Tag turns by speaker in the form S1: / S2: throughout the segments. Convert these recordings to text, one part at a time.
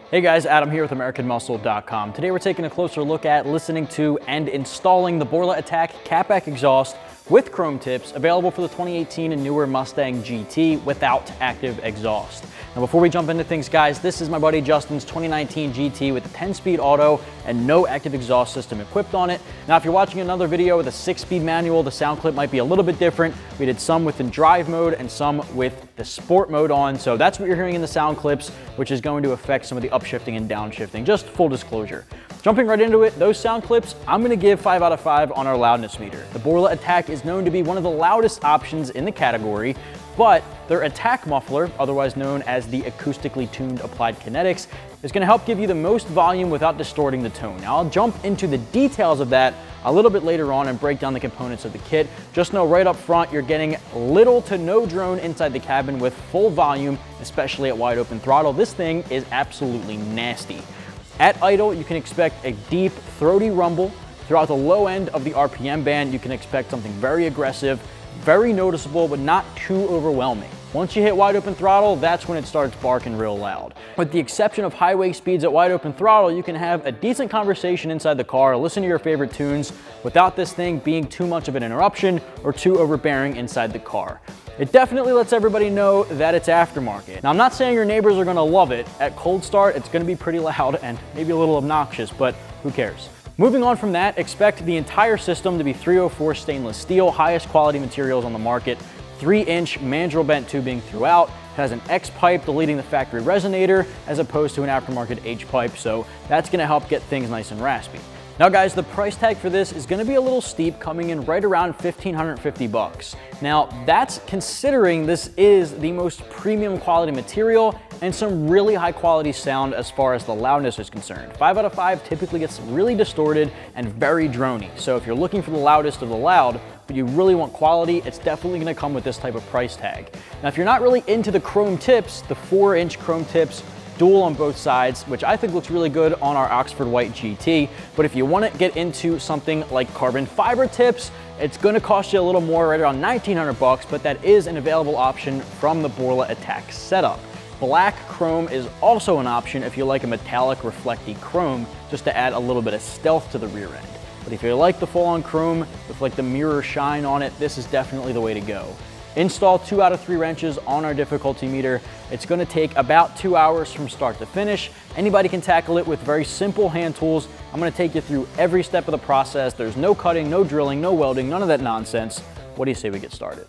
S1: Hey guys, Adam here with AmericanMuscle.com. Today we're taking a closer look at, listening to, and installing the Borla ATAK catback exhaust with chrome tips, available for the 2018 and newer Mustang GT without active exhaust. Now before we jump into things, guys, this is my buddy Justin's 2019 GT with a 10-speed auto and no active exhaust system equipped on it. Now if you're watching another video with a 6-speed manual, the sound clip might be a little bit different. We did some with the drive mode and some with the sport mode on, so that's what you're hearing in the sound clips, which is going to affect some of the upshifting and downshifting, just full disclosure. Jumping right into it, those sound clips, I'm gonna give 5 out of 5 on our loudness meter. The Borla ATAK is known to be one of the loudest options in the category, but their ATAK muffler, otherwise known as the acoustically tuned applied kinetics, is gonna help give you the most volume without distorting the tone. Now I'll jump into the details of that a little bit later on and break down the components of the kit. Just know right up front, you're getting little to no drone inside the cabin with full volume, especially at wide open throttle. This thing is absolutely nasty. At idle, you can expect a deep, throaty rumble. Throughout the low end of the RPM band, you can expect something very aggressive, very noticeable, but not too overwhelming. Once you hit wide open throttle, that's when it starts barking real loud. With the exception of highway speeds at wide open throttle, you can have a decent conversation inside the car, listen to your favorite tunes, without this thing being too much of an interruption or too overbearing inside the car. It definitely lets everybody know that it's aftermarket. Now, I'm not saying your neighbors are gonna love it. At cold start, it's gonna be pretty loud and maybe a little obnoxious, but who cares? Moving on from that, expect the entire system to be 304 stainless steel, highest quality materials on the market, 3-inch mandrel bent tubing throughout. It has an X pipe deleting the factory resonator as opposed to an aftermarket H pipe, so that's gonna help get things nice and raspy. Now guys, the price tag for this is gonna be a little steep, coming in right around $1,550. Now that's considering this is the most premium quality material and some really high quality sound as far as the loudness is concerned. 5 out of 5 typically gets really distorted and very drony. So if you're looking for the loudest of the loud, but you really want quality, it's definitely gonna come with this type of price tag. Now if you're not really into the chrome tips, the 4-inch chrome tips, dual on both sides, which I think looks really good on our Oxford White GT. But if you want to get into something like carbon fiber tips, it's going to cost you a little more, right around $1,900, but that is an available option from the Borla ATAK setup. Black chrome is also an option if you like a metallic reflecty chrome, just to add a little bit of stealth to the rear end. But if you like the full-on chrome with like the mirror shine on it, this is definitely the way to go. Install 2 out of 3 wrenches on our difficulty meter. It's gonna take about 2 hours from start to finish. Anybody can tackle it with very simple hand tools. I'm gonna take you through every step of the process. There's no cutting, no drilling, no welding, none of that nonsense. What do you say we get started?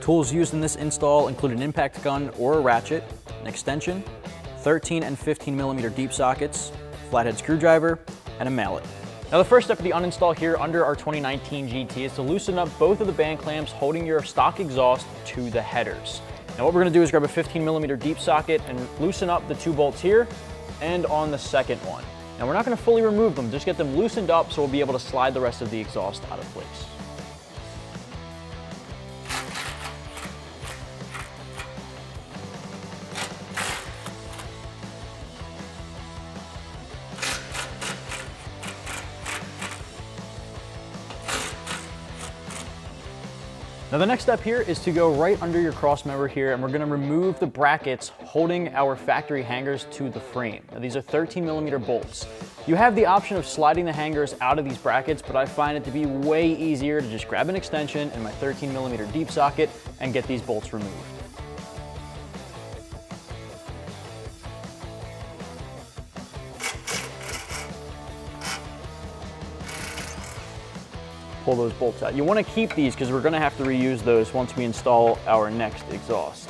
S1: Tools used in this install include an impact gun or a ratchet, an extension, 13 and 15 millimeter deep sockets, flathead screwdriver, and a mallet. Now the first step of the uninstall here under our 2019 GT is to loosen up both of the band clamps holding your stock exhaust to the headers. Now what we're gonna do is grab a 15 millimeter deep socket and loosen up the 2 bolts here and on the second one. Now we're not gonna fully remove them, just get them loosened up so we'll be able to slide the rest of the exhaust out of place. Now the next step here is to go right under your cross member here, and we're gonna remove the brackets holding our factory hangers to the frame. Now these are 13 millimeter bolts. You have the option of sliding the hangers out of these brackets, but I find it to be way easier to just grab an extension and my 13 millimeter deep socket and get these bolts removed. pull those bolts out. You want to keep these because we're going to have to reuse those once we install our next exhaust.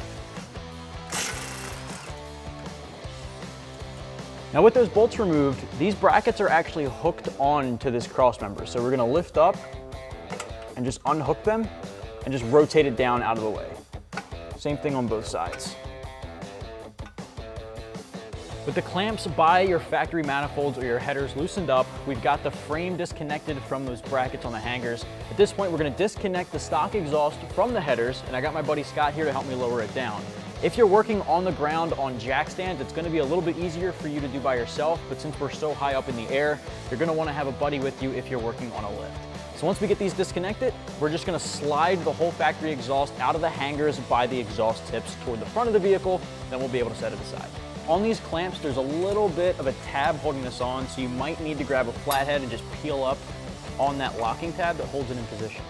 S1: Now with those bolts removed, these brackets are actually hooked on to this cross member. So we're going to lift up and just unhook them and just rotate it down out of the way. Same thing on both sides. With the clamps by your factory manifolds or your headers loosened up, we've got the frame disconnected from those brackets on the hangers. At this point, we're going to disconnect the stock exhaust from the headers, and I got my buddy Scott here to help me lower it down. If you're working on the ground on jack stands, it's going to be a little bit easier for you to do by yourself, but since we're so high up in the air, you're going to want to have a buddy with you if you're working on a lift. So once we get these disconnected, we're just going to slide the whole factory exhaust out of the hangers by the exhaust tips toward the front of the vehicle, then we'll be able to set it aside. On these clamps, there's a little bit of a tab holding this on, so you might need to grab a flathead and just peel up on that locking tab that holds it in position.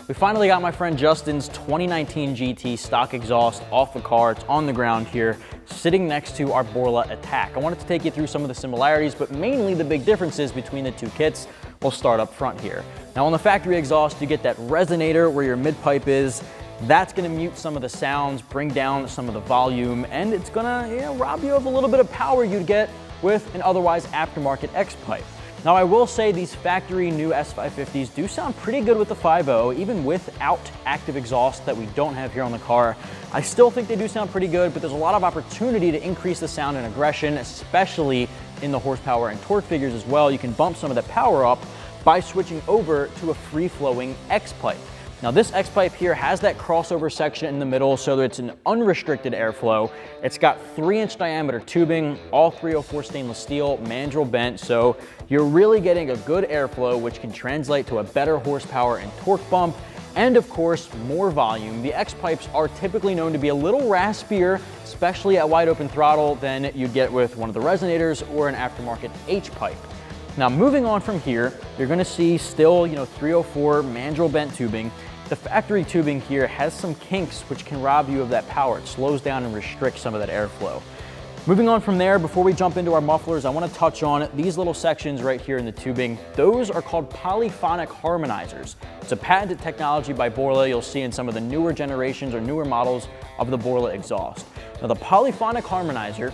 S1: We finally got my friend Justin's 2019 GT stock exhaust off the car. It's on the ground here, sitting next to our Borla ATAK. I wanted to take you through some of the similarities, but mainly the big differences between the two kits. We'll start up front here. Now on the factory exhaust, you get that resonator where your mid-pipe is. That's gonna mute some of the sounds, bring down some of the volume, and it's gonna rob you of a little bit of power you'd get with an otherwise aftermarket X-pipe. Now I will say these factory new S550s do sound pretty good with the 5.0, even without active exhaust that we don't have here on the car. I still think they do sound pretty good, but there's a lot of opportunity to increase the sound and aggression, especially in the horsepower and torque figures as well. You can bump some of that power up by switching over to a free-flowing X-pipe. Now this X-pipe here has that crossover section in the middle so that it's an unrestricted airflow. It's got 3-inch diameter tubing, all 304 stainless steel, mandrel bent, so you're really getting a good airflow, which can translate to a better horsepower and torque bump, and of course, more volume. The X-pipes are typically known to be a little raspier, especially at wide open throttle, than you get with one of the resonators or an aftermarket H-pipe. Now moving on from here, you're gonna see still 304 mandrel bent tubing. The factory tubing here has some kinks which can rob you of that power. It slows down and restricts some of that airflow. Moving on from there, before we jump into our mufflers, I want to touch on these little sections right here in the tubing. Those are called polyphonic harmonizers. It's a patented technology by Borla you'll see in some of the newer generations or newer models of the Borla exhaust. Now the polyphonic harmonizer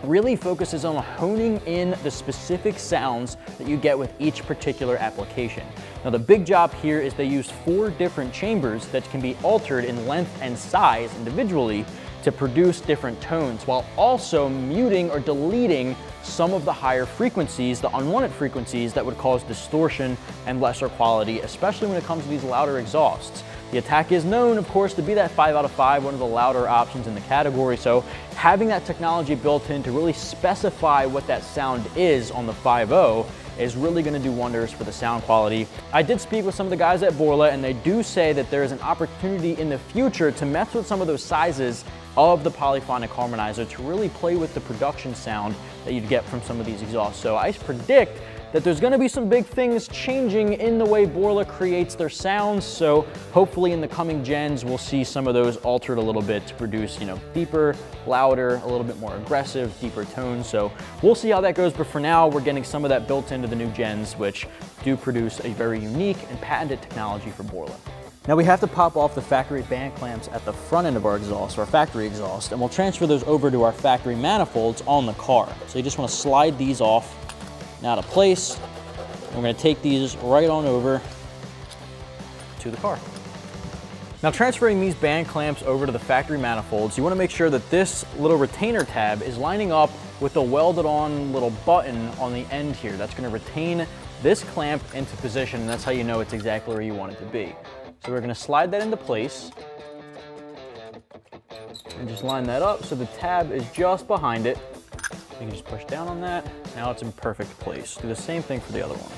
S1: really focuses on honing in the specific sounds that you get with each particular application. Now the big job here is they use 4 different chambers that can be altered in length and size individually to produce different tones, while also muting or deleting some of the higher frequencies, the unwanted frequencies that would cause distortion and lesser quality, especially when it comes to these louder exhausts. The ATAK is known, of course, to be that 5 out of 5, one of the louder options in the category, so having that technology built in to really specify what that sound is on the 5.0 is really going to do wonders for the sound quality. I did speak with some of the guys at Borla, and they do say that there is an opportunity in the future to mess with some of those sizes of the polyphonic harmonizer to really play with the production sound that you'd get from some of these exhausts. So I predict that there's going to be some big things changing in the way Borla creates their sounds, so hopefully in the coming gens we'll see some of those altered a little bit to produce, deeper, louder, a little bit more aggressive, deeper tones. So we'll see how that goes, but for now we're getting some of that built into the new gens, which do produce a very unique and patented technology for Borla. Now we have to pop off the factory band clamps at the front end of our exhaust, our factory exhaust, and we'll transfer those over to our factory manifolds on the car. So you just want to slide these off now to place. We're going to take these right on over to the car. Now transferring these band clamps over to the factory manifolds, you want to make sure that this little retainer tab is lining up with the welded on little button on the end here. That's going to retain this clamp into position, and that's how you know it's exactly where you want it to be. So we're going to slide that into place and just line that up so the tab is just behind it. You can just push down on that. Now it's in perfect place. Do the same thing for the other one.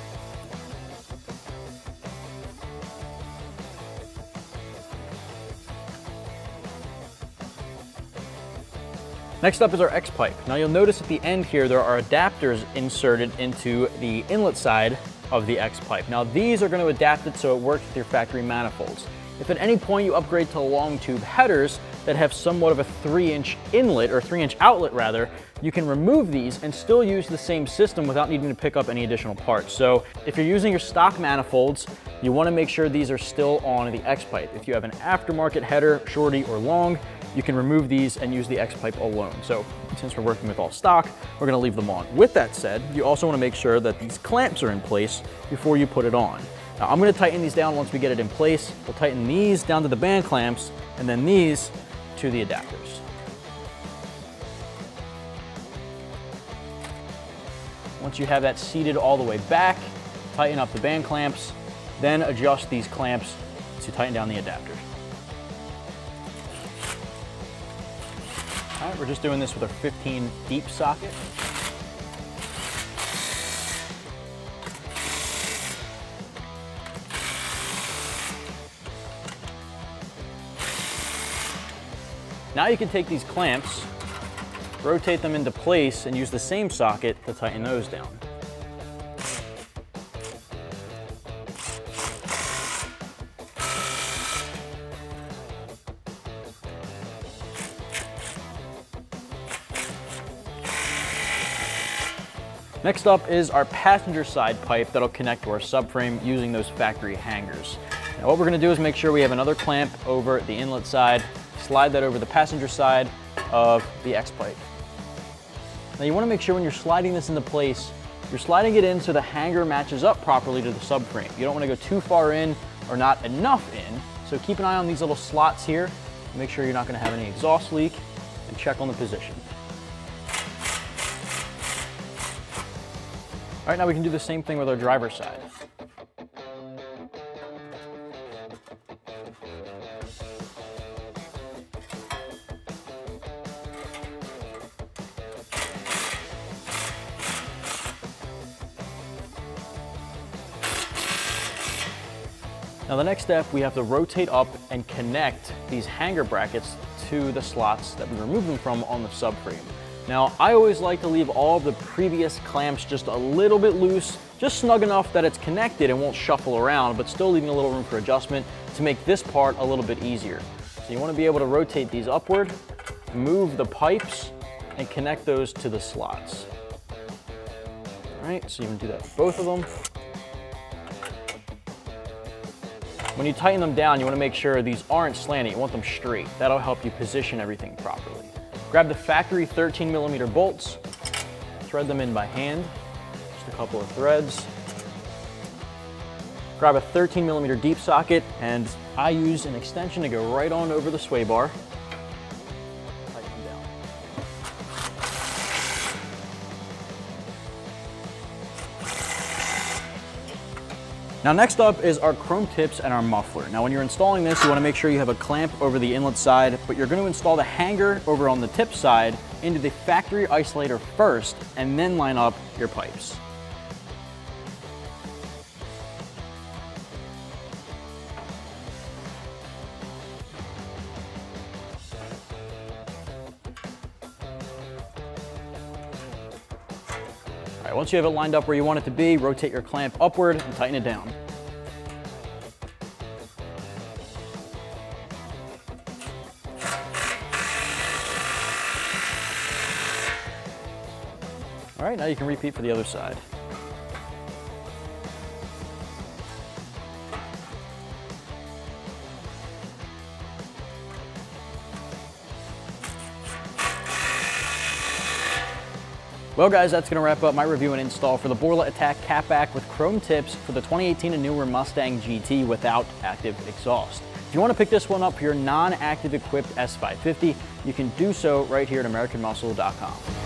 S1: Next up is our X-pipe. Now you'll notice at the end here there are adapters inserted into the inlet side of the X pipe. Now these are going to adapt it so it works with your factory manifolds. If at any point you upgrade to long tube headers that have somewhat of a 3-inch inlet, or 3-inch outlet rather, you can remove these and still use the same system without needing to pick up any additional parts. So if you're using your stock manifolds, you want to make sure these are still on the X pipe. If you have an aftermarket header, shorty or long, you can remove these and use the X pipe alone. So since we're working with all stock, we're going to leave them on. With that said, you also want to make sure that these clamps are in place before you put it on. Now I'm going to tighten these down once we get it in place. We'll tighten these down to the band clamps and then these to the adapters. Once you have that seated all the way back, tighten up the band clamps, then adjust these clamps to tighten down the adapters. All right, we're just doing this with our 15 deep socket. Now you can take these clamps, rotate them into place, and use the same socket to tighten those down. Next up is our passenger side pipe that'll connect to our subframe using those factory hangers. Now what we're going to do is make sure we have another clamp over the inlet side, slide that over the passenger side of the X pipe. Now you want to make sure when you're sliding this into place, you're sliding it in so the hanger matches up properly to the subframe. You don't want to go too far in or not enough in, so keep an eye on these little slots here. Make sure you're not going to have any exhaust leak and check on the position. All right, now we can do the same thing with our driver's side. Now the next step, we have to rotate up and connect these hanger brackets to the slots that we removed them from on the subframe. Now I always like to leave all of the previous clamps just a little bit loose, just snug enough that it's connected and won't shuffle around, but still leaving a little room for adjustment to make this part a little bit easier. So you want to be able to rotate these upward, move the pipes, and connect those to the slots. All right, so you can do that with both of them. When you tighten them down, you want to make sure these aren't slanted. You want them straight. That'll help you position everything properly. Grab the factory 13mm bolts, thread them in by hand, just a couple of threads. Grab a 13mm deep socket, and I use an extension to go right on over the sway bar. Tighten them down. Now next up is our chrome tips and our muffler. Now when you're installing this, you want to make sure you have a clamp over the inlet side, but you're going to install the hanger over on the tip side into the factory isolator first, and then line up your pipes. All right, once you have it lined up where you want it to be, rotate your clamp upward and tighten it down. All right, now you can repeat for the other side. Well guys, that's gonna wrap up my review and install for the Borla ATAK catback with chrome tips for the 2018 and newer Mustang GT without active exhaust. If you wanna pick this one up for your non-active equipped S550, you can do so right here at AmericanMuscle.com.